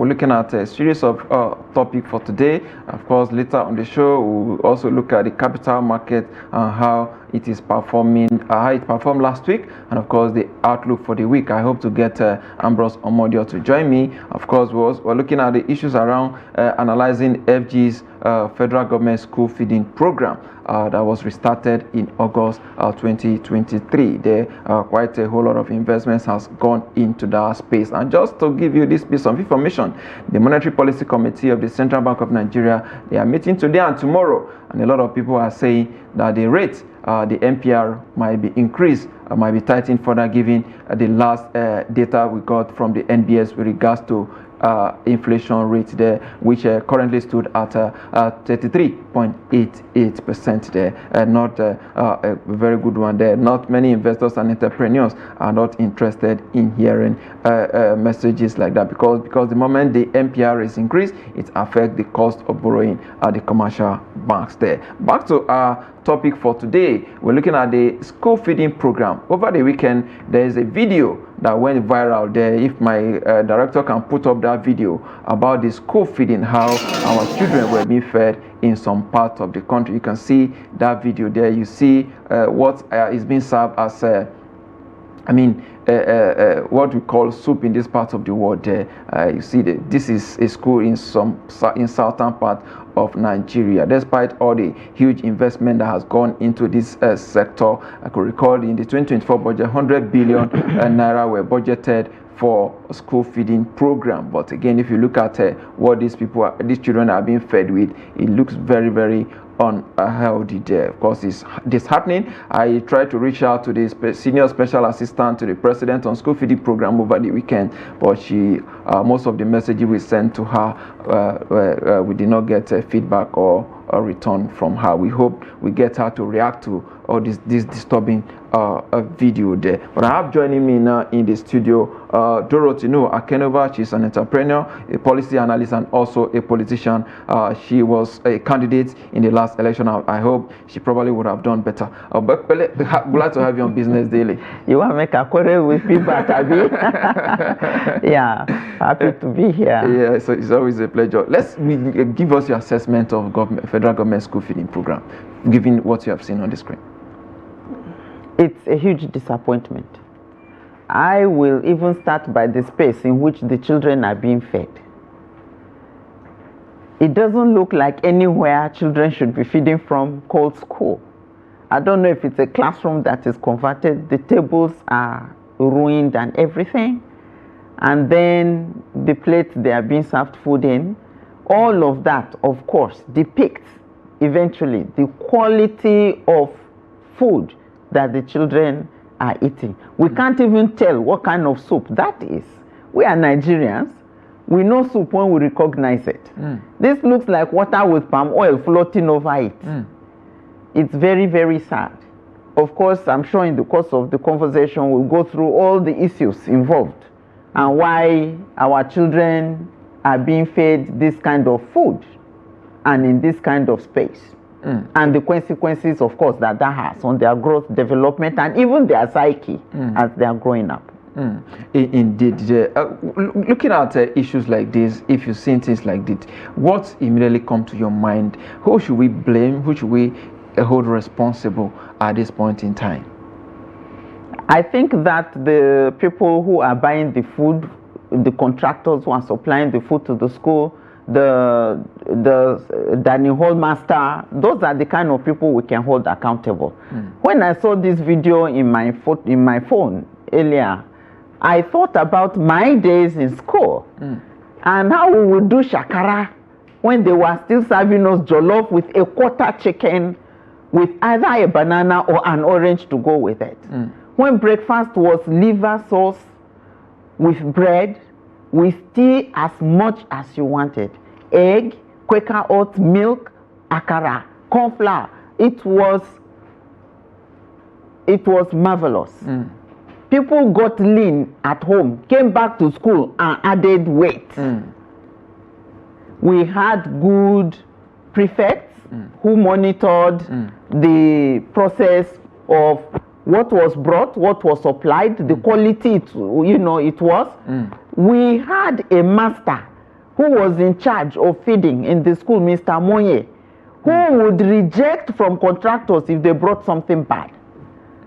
we're looking at a series of topics for today. Of course, later on the show, we'll also look at the capital market and how it is performing, how it performed last week, and of course the outlook for the week. I hope to get Ambrose Omodio to join me. Of course, we're looking at the issues around analyzing FG's federal government school feeding program that was restarted in August 2023. There quite a whole lot of investments has gone into that space. And just to give you this piece of information, the Monetary Policy Committee of the Central Bank of Nigeria, they are meeting today and tomorrow, and a lot of people are saying that the rate, the MPR, might be increased, might be tightened further, given the last data we got from the NBS with regards to inflation rate there, which currently stood at 33.88% there. Not a very good one there. Not many investors and entrepreneurs are not interested in hearing messages like that, because the moment the MPR is increased, it affects the cost of borrowing at the commercial banks there. Back to our topic for today, we're looking at the school feeding program. Over the weekend, there is a video that went viral there. If my director can put up that video about the school feeding, how our children were being fed in some parts of the country. You can see that video there. You see what is being served as what we call soup in this part of the world there. You see that this is a school in southern part of Nigeria. Despite all the huge investment that has gone into this sector, I could recall in the 2024 budget, 100 billion naira were budgeted for a school feeding program. But again, if you look at what these children are being fed with, it looks very, very unhealthy there. Of course, it's disheartening. I tried to reach out to the senior special assistant to the president on school feeding program over the weekend, but she most of the messages we sent to her, we did not get feedback or a return from her. We hope we get her to react to all this disturbing video there. But I have joining me now in the studio Dorothy Nuhu-Aken'Ova. She's an entrepreneur, a policy analyst, and also a politician. She was a candidate in the last election. I hope she probably would have done better. But glad to have you on Business Daily. You want to make a quarrel with feedback, Abi? Yeah, happy to be here. Yeah, so it's always a pleasure. Give us your assessment of federal government school feeding program, given what you have seen on the screen. It's a huge disappointment. I will even start by the space in which the children are being fed. It doesn't look like anywhere children should be feeding from called school. I don't know if it's a classroom that is converted. The tables are ruined and everything. And then the plates they are being served food in. All of that, of course, depicts eventually the quality of food that the children are eating. We can't even tell what kind of soup that is. We are Nigerians. We know soup when we recognize it. This looks like water with palm oil floating over it. It's very, very sad. Of course, I'm sure in the course of the conversation, we'll go through all the issues involved and why our children are being fed this kind of food and in this kind of space. And the consequences, of course, that has on their growth, development, and even their psyche as they are growing up. Indeed. Looking at issues like this, if you've seen things like this, what immediately comes to your mind? Who should we blame? Who should we hold responsible at this point in time? I think that the people who are buying the food, the contractors who are supplying the food to the school, the dining hall master, those are the kind of people we can hold accountable. When I saw this video in my phone earlier, I thought about my days in school and how we would do shakara when they were still serving us jollof with a quarter chicken with either a banana or an orange to go with it. When breakfast was liver sauce with bread, with tea as much as you wanted, egg, Quaker oat milk, akara, corn flour. It was marvelous. People got lean at home, came back to school and added weight. We had good prefects who monitored the process of what was brought, what was supplied, the quality it was. We had a master who was in charge of feeding in the school, Mr. Moye, who would reject from contractors if they brought something bad.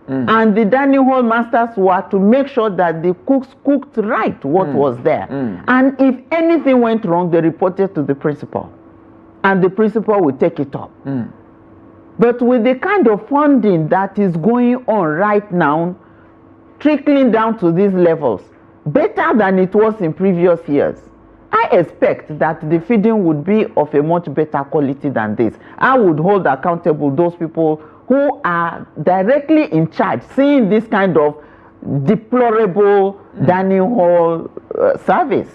And the dining hall masters were to make sure that the cooks cooked right what was there. And if anything went wrong, they reported to the principal. And the principal would take it up. But with the kind of funding that is going on right now, trickling down to these levels, better than it was in previous years, I expect that the feeding would be of a much better quality than this. I would hold accountable those people who are directly in charge, seeing this kind of deplorable dining hall service.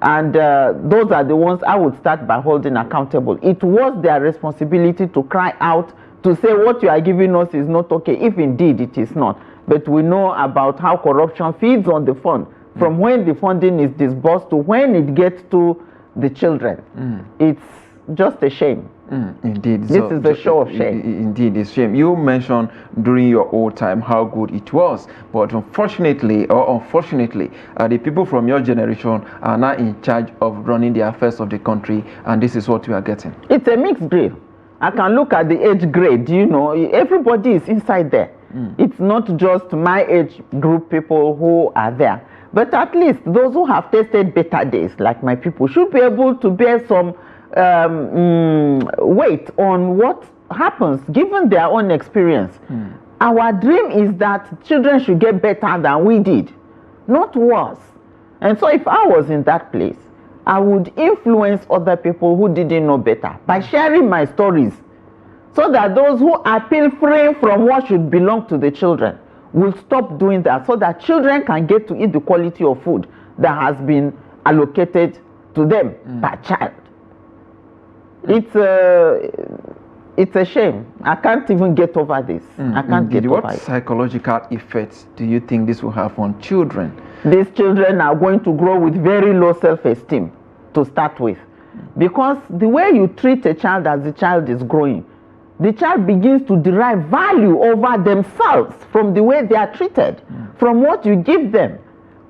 And those are the ones I would start by holding accountable. It was their responsibility to cry out, to say what you are giving us is not okay, if indeed it is not. But we know about how corruption feeds on the fund, from when the funding is disbursed to when it gets to the children. It's just a shame. Indeed. This is a show of shame. Indeed, it's shame. You mentioned during your old time how good it was, but unfortunately, the people from your generation are now in charge of running the affairs of the country, and this is what we are getting. It's a mixed grade. I can look at the age grade, you know, everybody is inside there. It's not just my age group people who are there, but at least those who have tasted better days, like my people, should be able to bear some weight on what happens given their own experience. Our dream is that children should get better than we did, not worse. And so if I was in that place, I would influence other people who didn't know better by sharing my stories, so that those who are pilfering from what should belong to the children will stop doing that, so that children can get to eat the quality of food that has been allocated to them per child. It's a shame. I can't even get over this. I can't get over it. What psychological effects do you think this will have on children? These children are going to grow with very low self-esteem to start with. Because the way you treat a child as the child is growing, the child begins to derive value over themselves from the way they are treated, from what you give them.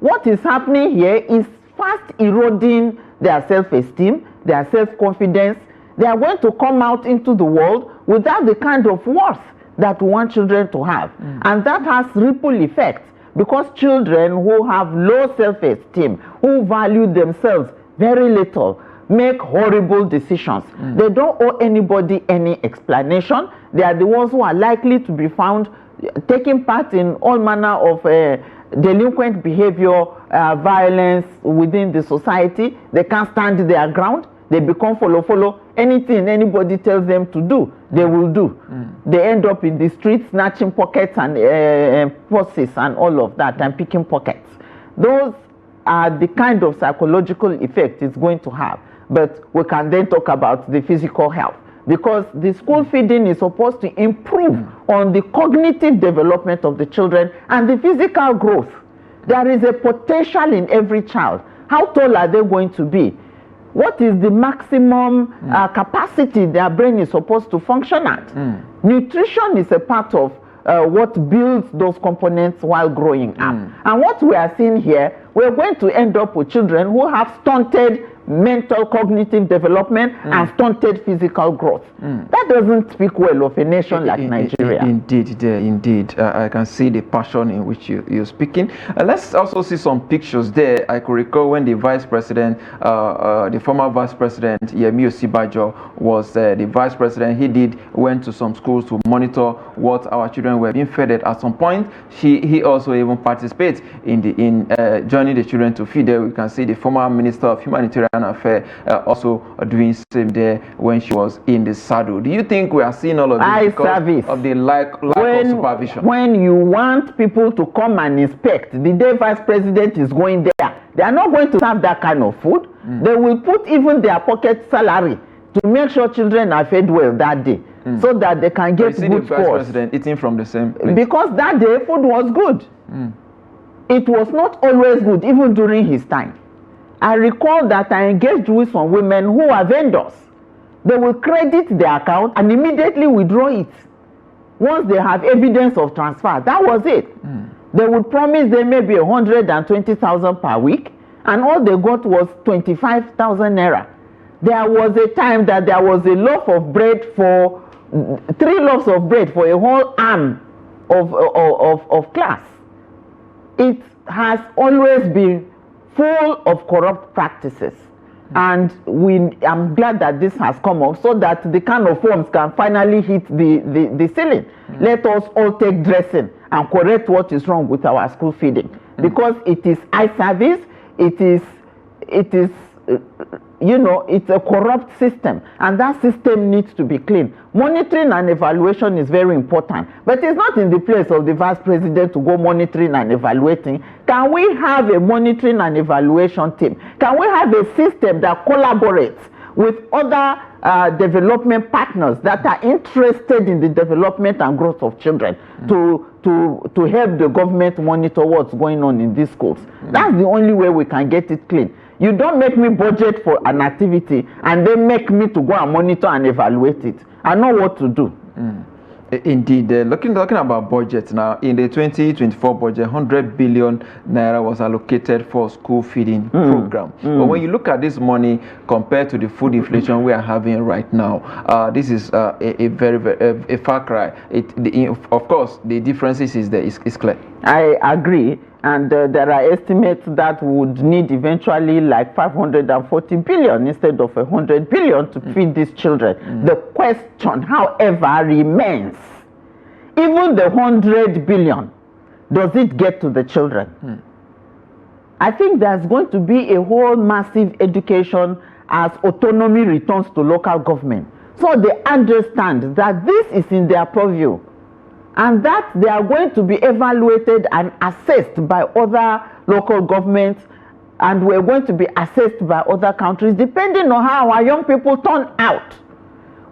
What is happening here is fast eroding their self-esteem, their self-confidence. They are going to come out into the world without the kind of worth that we want children to have. And that has ripple effects, because children who have low self-esteem, who value themselves very little, make horrible decisions. They don't owe anybody any explanation. They are the ones who are likely to be found taking part in all manner of delinquent behavior, violence within the society. They can't stand their ground. They become follow. Anything anybody tells them to do, they will do. They end up in the streets snatching pockets and purses and all of that, and picking pockets. Those are the kind of psychological effect it's going to have. But we can then talk about the physical health, because the school feeding is supposed to improve on the cognitive development of the children and the physical growth. There is a potential in every child. How tall are they going to be? What is the maximum capacity their brain is supposed to function at? Nutrition is a part of what builds those components while growing up. And what we are seeing here, we're going to end up with children who have stunted mental cognitive development and stunted physical growth. That doesn't speak well of a nation like Nigeria. Indeed. I can see the passion in which you're speaking. Let's also see some pictures there. I could recall when the vice president, the former vice president, Yemi Osibajo, was the vice president. He went to some schools to monitor what our children were being fed at some point. He also even participates in joining the children to feed there. We can see the former minister of humanitarian affairs also doing same there when she was in the saddle. Do you think we are seeing all of this because of the lack of supervision? When you want people to come and inspect, the day vice president is going there, they are not going to serve that kind of food. They will put even their pocket salary to make sure children are fed well that day, so that they can get good scores. Vice president eating from the same plate. Because that day food was good. It was not always good, even during his time. I recall that I engaged with some women who are vendors. They will credit their account and immediately withdraw it once they have evidence of transfer. That was it. They would promise them maybe 120,000 per week, and all they got was 25,000 naira. There was a time that there was a loaf of bread for 3 loaves of bread for a whole arm of class. It has always been full of corrupt practices, and I'm glad that this has come up so that the kind of forms can finally hit the ceiling. Let us all take dressing and correct what is wrong with our school feeding, because it is eye service, it is it's a corrupt system, and that system needs to be clean. Monitoring and evaluation is very important, but it's not in the place of the vice president to go monitoring and evaluating. Can we have a monitoring and evaluation team? Can we have a system that collaborates with other development partners that are interested in the development and growth of children to help the government monitor what's going on in these schools? That's the only way we can get it clean. You don't make me budget for an activity and then make me to go and monitor and evaluate it. I know what to do. Indeed, talking about budget now, in the 2024 budget, 100 billion naira was allocated for school feeding program. But when you look at this money compared to the food inflation we are having right now, this is a very far cry. Of course, the differences is clear. I agree. And there are estimates that would need eventually like 540 billion instead of 100 billion to feed these children. The question, however, remains, even the 100 billion, does it get to the children? I think there's going to be a whole massive education as autonomy returns to local government, so they understand that this is in their purview, and that they are going to be evaluated and assessed by other local governments, and we're going to be assessed by other countries depending on how our young people turn out.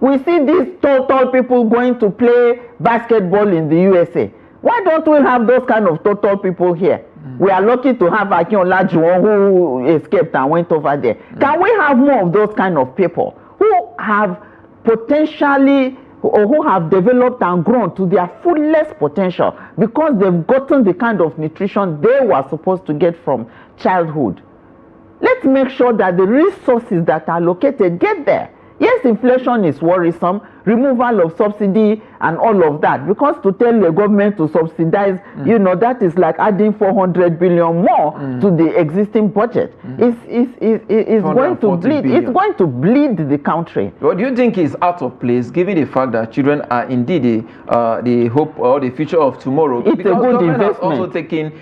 We see these tall people going to play basketball in the USA. Why don't we have those kind of tall people here? We are lucky to have Akin Olajuwon, who escaped and went over there. Can we have more of those kind of people who have potentially, or who have developed and grown to their fullest potential because they've gotten the kind of nutrition they were supposed to get from childhood? Let's make sure that the resources that are allocated get there. Yes, inflation is worrisome, removal of subsidy and all of that, because to tell the government to subsidize, that is like adding 400 billion more to the existing budget. It's going to bleed. Billion. It's going to bleed the country. What do you think is out of place, given the fact that children are indeed the hope or the future of tomorrow? It's because a good investment. Has also taken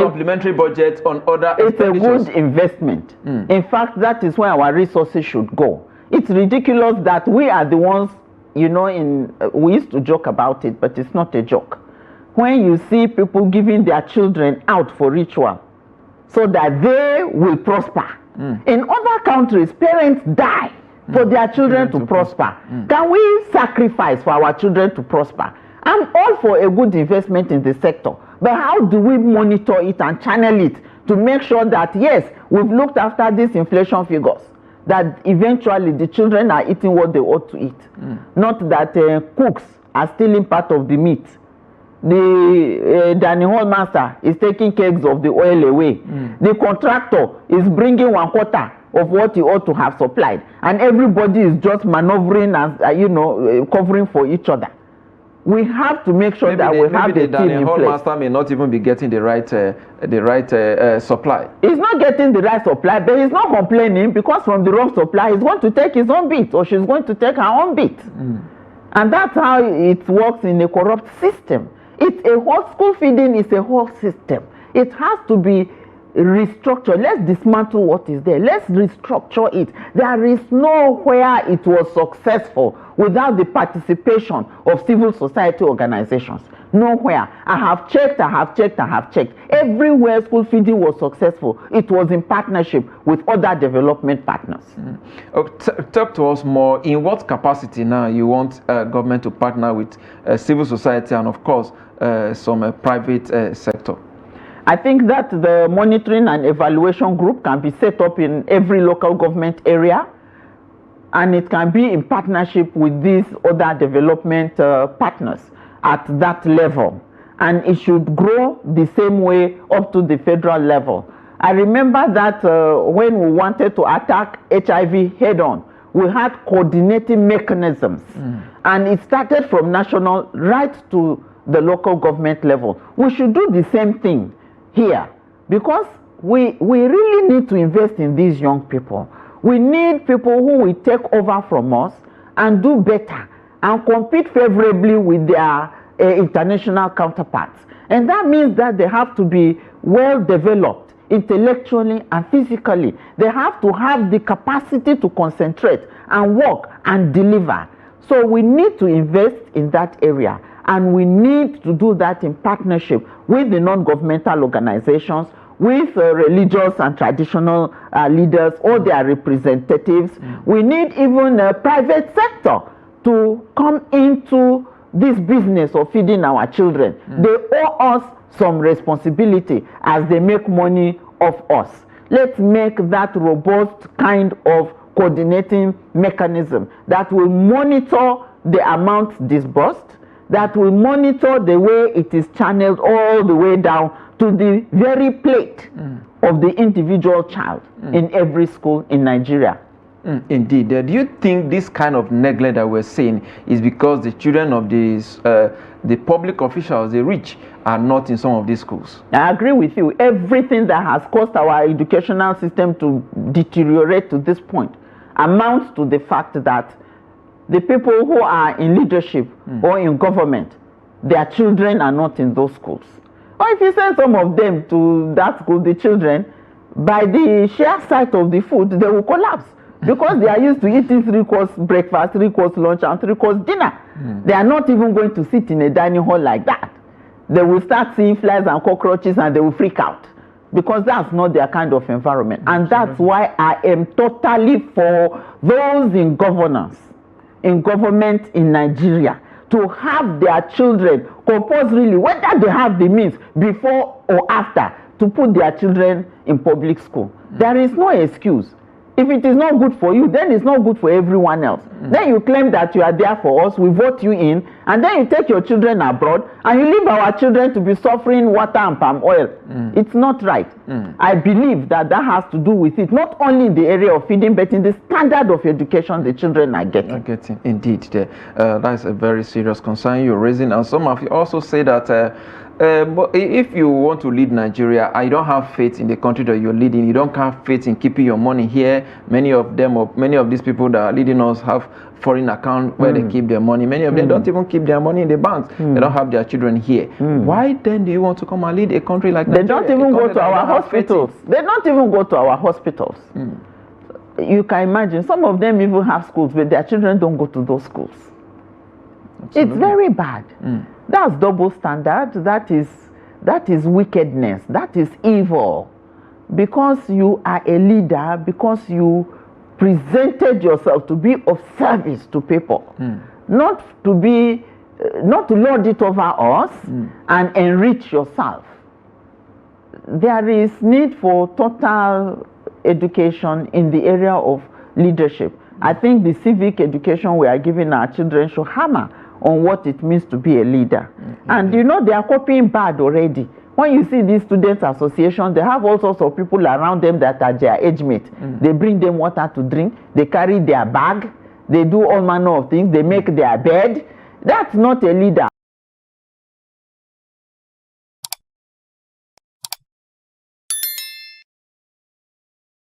supplementary budget on other expenditures. It's a good investment. In fact, that is where our resources should go. It's ridiculous that we are the ones, we used to joke about it, but it's not a joke. When you see people giving their children out for ritual so that they will prosper. In other countries, parents die for their children to prosper. Can we sacrifice for our children to prosper? I'm all for a good investment in the sector, but how do we monitor it and channel it to make sure that, yes, we've looked after these inflation figures, that eventually the children are eating what they ought to eat, not that cooks are stealing part of the meat. The dining hall master is taking kegs of the oil away. The contractor is bringing 1/4 of what he ought to have supplied, and everybody is just maneuvering as covering for each other. We have to make sure that we have the team in place. The master may not even be getting the right supply. He's not getting the right supply, but he's not complaining, because from the wrong supply, he's going to take his own bit, or she's going to take her own bit. And that's how it works in a corrupt system. It's a whole school feeding is a whole system. It has to be restructured. Let's dismantle what is there. Let's restructure it. There is nowhere it was successful without the participation of civil society organizations. Nowhere. I have checked. Everywhere school feeding was successful, it was in partnership with other development partners. Talk to us more. In what capacity now you want government to partner with civil society and, of course, some private sector? I think that the monitoring and evaluation group can be set up in every local government area, and it can be in partnership with these other development partners at that level. And it should grow the same way up to the federal level. I remember that when we wanted to attack HIV head on, we had coordinating mechanisms, and it started from national right to the local government level. We should do the same thing here, because we really need to invest in these young people. We need people who will take over from us and do better and compete favorably with their international counterparts. And that means that they have to be well developed intellectually and physically. They have to have the capacity to concentrate and work and deliver. So we need to invest in that area, and we need to do that in partnership with the non-governmental organizations, with religious and traditional leaders or their representatives. We need even a private sector to come into this business of feeding our children. They owe us some responsibility as they make money off us. Let's make that robust kind of coordinating mechanism that will monitor the amount disbursed, that will monitor the way it is channeled all the way down to the very plate of the individual child in every school in Nigeria. Indeed. Do you think this kind of neglect that we're seeing is because the children of the public officials, the rich, are not in some of these schools? I agree with you. Everything that has caused our educational system to deteriorate to this point amounts to the fact that the people who are in leadership or in government, their children are not in those schools. Or if you send some of them to that school, the children, by the sheer sight of the food, they will collapse. Because they are used to eating 3-course breakfast, 3-course lunch, and 3-course dinner. They are not even going to sit in a dining hall like that. They will start seeing flies and cockroaches and they will freak out, because that's not their kind of environment. And that's why I am totally for those in governance, in government in Nigeria, to have their children compulsorily, whether they have the means before or after, to put their children in public school. There is no excuse. If it is not good for you, then it's not good for everyone else. Then you claim that you are there for us, we vote you in, and then you take your children abroad and you leave our children to be suffering water and palm oil. It's not right. I believe that that has to do with it, not only in the area of feeding, but in the standard of education the children are getting. Indeed. That's a very serious concern you're raising. And some of you also say that but if you want to lead Nigeria, I don't have faith in the country that you're leading. You don't have faith in keeping your money here. Many of them, or many of these people that are leading us, have foreign account where they keep their money. Many of them don't even keep their money in the banks. They don't have their children here. Why then do you want to come and lead a country like Nigeria? They don't even go to our hospitals. They don't even go to our hospitals. You can imagine, some of them even have schools, but their children don't go to those schools. Absolutely. It's very bad. That's double standard. That is wickedness. That is evil. Because you are a leader, because you presented yourself to be of service to people, not to lord it over us and enrich yourself. There is need for total education in the area of leadership. I think the civic education we are giving our children should hammer on what it means to be a leader. And you know, they are copying bad already. When you see these students' associations, they have all sorts of people around them that are their age mates. They bring them water to drink, they carry their bag, they do all manner of things, they make their bed. That's not a leader.